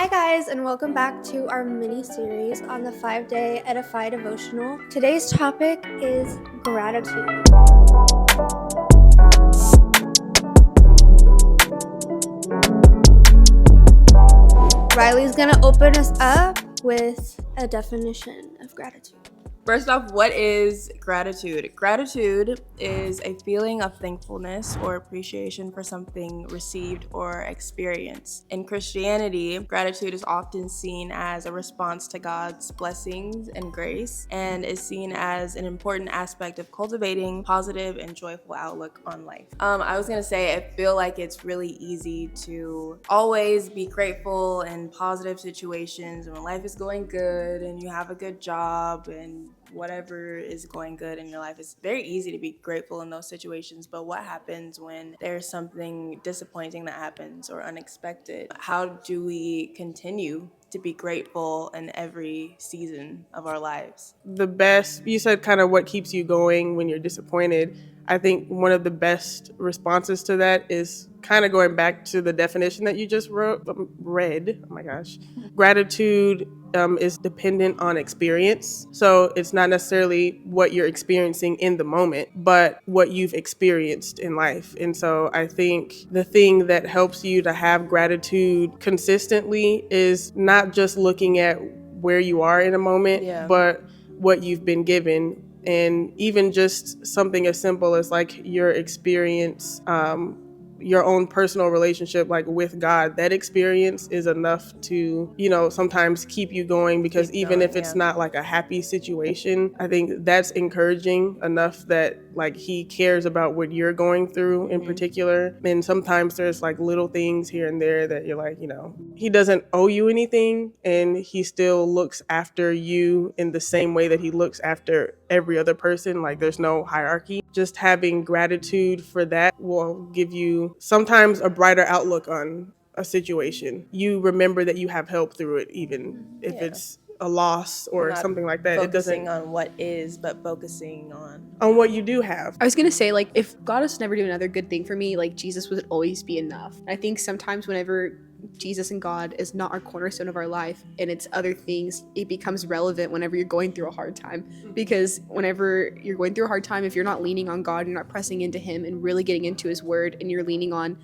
Hi guys, and welcome back to our mini-series on the 5-day Edify devotional. Today's topic is gratitude. Riley's gonna open us up with a definition of gratitude. First off, what is gratitude? Gratitude is a feeling of thankfulness or appreciation for something received or experienced. In Christianity, gratitude is often seen as a response to God's blessings and grace and is seen as an important aspect of cultivating positive and joyful outlook on life. I was gonna say, I feel like it's really easy to always be grateful in positive situations when life is going good and you have a good job and whatever is going good in your life. It's very easy to be grateful in those situations, but what happens when there's something disappointing that happens or unexpected? How do we continue to be grateful in every season of our lives? The best, you said kind of what keeps you going when you're disappointed. I think one of the best responses to that is kind of going back to the definition that you just read. Oh my gosh. Gratitude is dependent on experience. So it's not necessarily what you're experiencing in the moment, but what you've experienced in life. And so I think the thing that helps you to have gratitude consistently is not just looking at where you are in a moment, but what you've been given. And even just something as simple as like your experience, your own personal relationship like with God, that experience is enough to, sometimes keep you going, because even if it's not like a happy situation, I think that's encouraging enough that like he cares about what you're going through in particular. And sometimes there's like little things here and there that you're like, he doesn't owe you anything and he still looks after you in the same way that he looks after every other person. Like there's no hierarchy. Just having gratitude for that will give you sometimes a brighter outlook on a situation. You remember that you have help through it, even if it's a loss or something like that. It doesn't focusing on what is, but focusing on what you do have. I was gonna say, like, if God was to never do another good thing for me, like, Jesus would always be enough. I think sometimes whenever Jesus and God is not our cornerstone of our life and it's other things, it becomes relevant whenever you're going through a hard time. Because whenever you're going through a hard time, if you're not leaning on God, you're not pressing into him and really getting into his word, and you're leaning on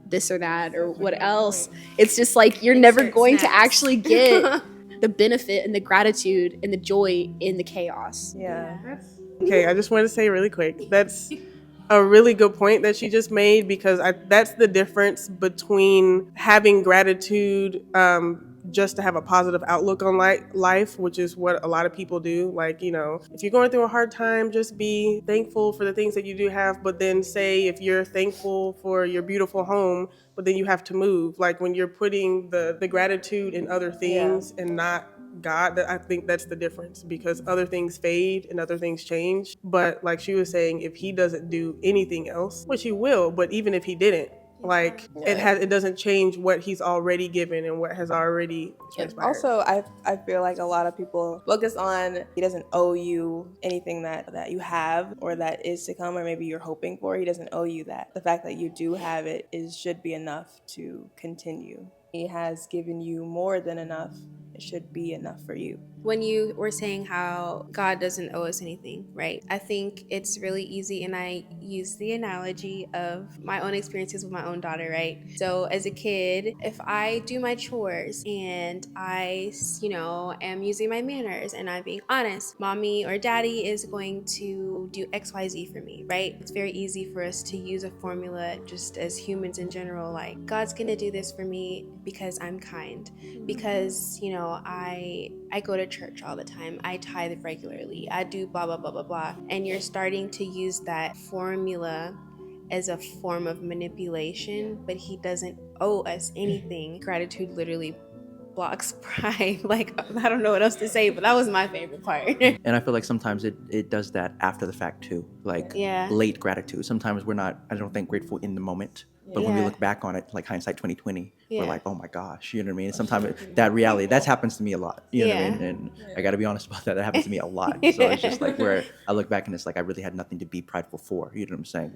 this or that or what else, it's just like you're never going to actually get the benefit and the gratitude and the joy in the chaos. Okay, I just wanted to say really quick, that's a really good point that she just made, because that's the difference between having gratitude just to have a positive outlook on life, which is what a lot of people do. Like, if you're going through a hard time, just be thankful for the things that you do have. But then say if you're thankful for your beautiful home, but then you have to move. Like when you're putting the gratitude in other things and not God, I think that's the difference, because other things fade and other things change. But like she was saying, if he doesn't do anything else, which he will, but even if he didn't, like it doesn't change what he's already given and what has already transpired. Also, I feel like a lot of people focus on he doesn't owe you anything that you have or that is to come, or maybe you're hoping for. He doesn't owe you that. The fact that you do have it should be enough to continue. He has given you more than enough. It should be enough for you. When you were saying how God doesn't owe us anything, right? I think it's really easy, and I use the analogy of my own experiences with my own daughter, right? So as a kid, if I do my chores and I, am using my manners and I'm being honest, mommy or daddy is going to do XYZ for me, right? It's very easy for us to use a formula just as humans in general, like God's gonna do this for me because I'm kind, because, I go to church all the time, I tithe regularly, I do blah, blah, blah, blah, blah. And you're starting to use that formula as a form of manipulation, but he doesn't owe us anything. Gratitude literally blocks pride. Like, I don't know what else to say, but that was my favorite part. And I feel like sometimes it does that after the fact too, like late gratitude. Sometimes we're not, I don't think, grateful in the moment. But when we look back on it, like hindsight 2020, we're like, oh my gosh, you know what I mean? Sometimes that reality, that happens to me a lot, you know what I mean? And I got to be honest about that. That happens to me a lot. So it's just like where I look back and it's like I really had nothing to be prideful for, you know what I'm saying?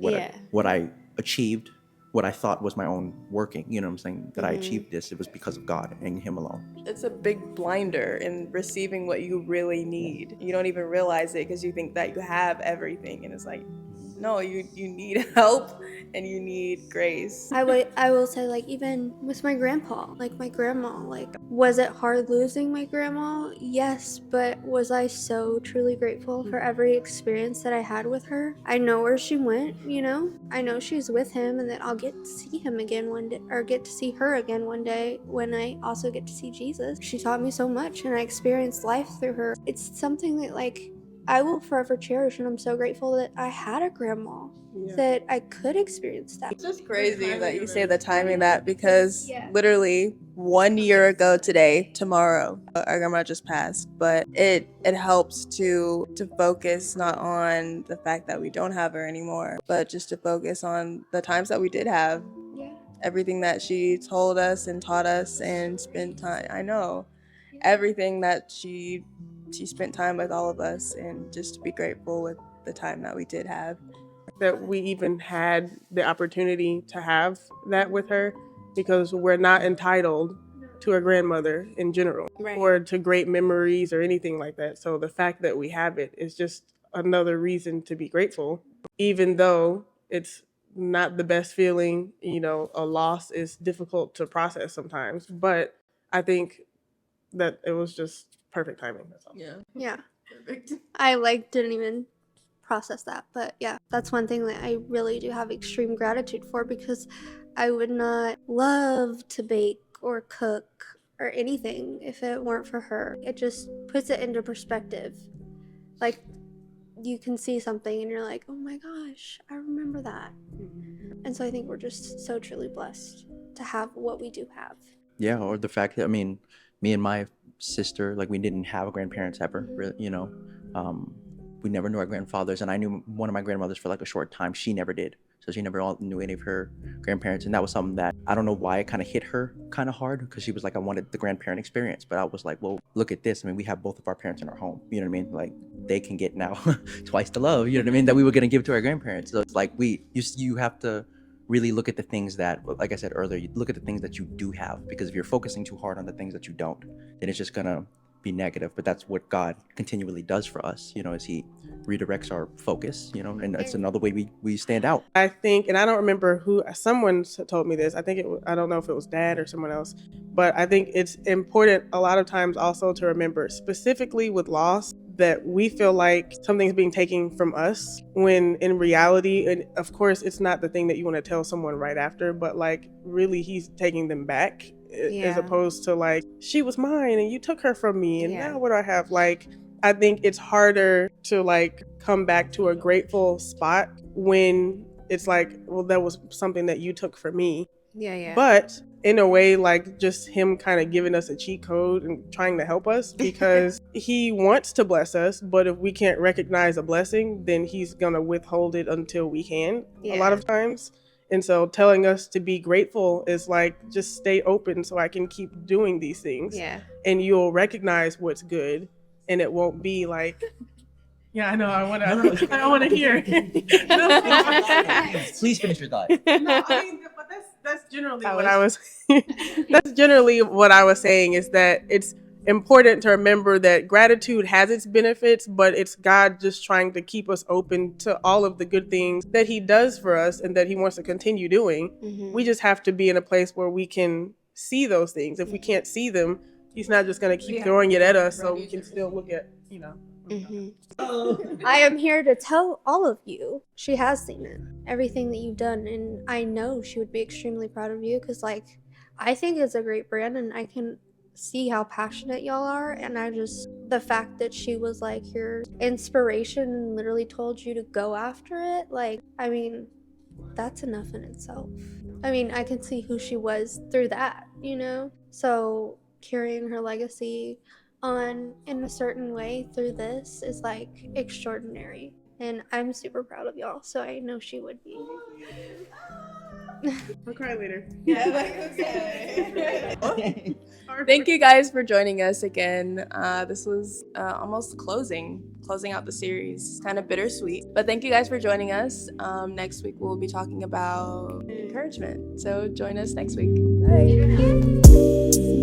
What I achieved what I thought was my own working. You know what I'm saying? That I achieved this, it was because of God and Him alone. It's a big blinder in receiving what you really need. You don't even realize it because you think that you have everything, and it's like, no, you need help and you need grace. I will say, like, even with my grandpa, like my grandma, like, was it hard losing my grandma? Yes, but was I so truly grateful for every experience that I had with her? I know where she went, you know? I know she's with him and that I'll get to see him again one day, or get to see her again one day when I also get to see Jesus. She taught me so much and I experienced life through her. It's something that, like, I will forever cherish, and I'm so grateful that I had a grandma, that I could experience that. It's just crazy that you say the timing that, because literally 1 year ago today, tomorrow, our grandma just passed. But it helps to focus not on the fact that we don't have her anymore, but just to focus on the times that we did have. Yeah. Everything that she told us and taught us and spent time. I know everything that she spent time with all of us, and just to be grateful with the time that we did have. That we even had the opportunity to have that with her, because we're not entitled to a grandmother in general, Right. or to great memories or anything like that. So the fact that we have it is just another reason to be grateful, even though it's not the best feeling. You know, a loss is difficult to process sometimes, but I think that it was just perfect timing. That's all. Yeah. Perfect. I didn't even process that, but yeah, that's one thing that I really do have extreme gratitude for, because I would not love to bake or cook or anything if it weren't for her. It just puts it into perspective. Like, you can see something and you're like, oh my gosh, I remember that. And so I think we're just so truly blessed to have what we do have. Yeah, or the fact that, I mean, me and my sister, like, we didn't have grandparents ever, really, you know. We never knew our grandfathers, and I knew one of my grandmothers for like a short time. She never did. So she never knew any of her grandparents, and that was something that, I don't know why, it kind of hit her kind of hard, because she was like, I wanted the grandparent experience. But I was like, well, look at this. I mean, we have both of our parents in our home. You know what I mean? Like, they can get now twice the love, you know what I mean, that we were going to give to our grandparents. So it's like, you have to really look at the things that, like I said earlier, you look at the things that you do have, because if you're focusing too hard on the things that you don't, then it's just gonna be negative. But that's what God continually does for us, you know, as He redirects our focus, you know, and it's another way we stand out. I think, and I don't remember who, someone told me this. I think I don't know if it was Dad or someone else, but I think it's important a lot of times also to remember, specifically with loss, that we feel like something's being taken from us, when in reality, and of course it's not the thing that you want to tell someone right after, but like really He's taking them back, as opposed to like, she was mine and you took her from me, and now what do I have? Like, I think it's harder to like come back to a grateful spot when it's like, well, that was something that you took from me. Yeah. But in a way, like, just Him kind of giving us a cheat code and trying to help us, because He wants to bless us, but if we can't recognize a blessing, then He's gonna withhold it until we can, a lot of times. And so telling us to be grateful is like, just stay open so I can keep doing these things. Yeah. And you'll recognize what's good, and it won't be like, yeah, I know, I want to hear. Please finish your thought. No, I mean, but that's generally what I was. That's generally what I was saying, is that it's important to remember that gratitude has its benefits, but it's God just trying to keep us open to all of the good things that He does for us and that He wants to continue doing. We just have to be in a place where we can see those things. If we can't see them, He's not just going to keep throwing it at us, so we can still look at, you know. I am here to tell all of you, she has seen it, everything that you've done, and I know she would be extremely proud of you, because like, I think it's a great brand, and I can see how passionate y'all are, and the fact that she was like your inspiration and literally told you to go after it, like, I mean, that's enough in itself. I mean, I can see who she was through that, you know? So carrying her legacy on in a certain way through this is like extraordinary, and I'm super proud of y'all, so I know she would be. I'll cry later. Yeah, like, okay. Thank you guys for joining us again. This was almost closing out the series. It's kind of bittersweet, but thank you guys for joining us. Next week we'll be talking about encouragement, so join us next week. Bye.